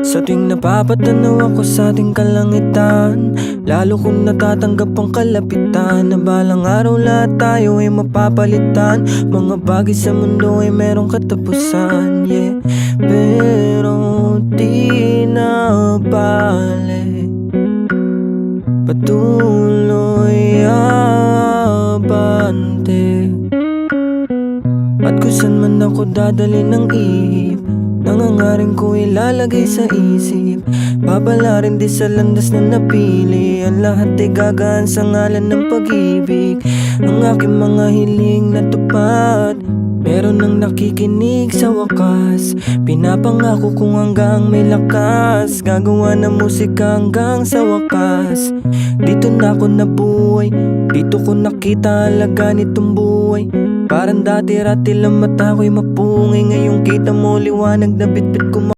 Sa tuwing napapatanaw ako sa ating kalangitan, lalo kong natatanggap ang kalapitan na balang araw lahat tayo ay mapapalitan. Mga bagay sa mundo ay merong katapusan, yeah. Pero di na bale, patuloy abante. At kung saan man ako dadali ng ihip, nangangaring ko ilalagay sa isip. Babalarin di sa landas na napili, ang lahat ay gagaan sa ngalan ng pag-ibig. Ang aking mga hiling natupad, meron nang nakikinig sa wakas. Pinapangako kong hanggang may lakas, gagawa ng musika hanggang sa wakas. Dito na ako nabuhay, dito ko nakita halaga nitong buhay. Parang dati-rati lang mata ko'y mapungay, ngayong kita mo liwanag na bitbit ko.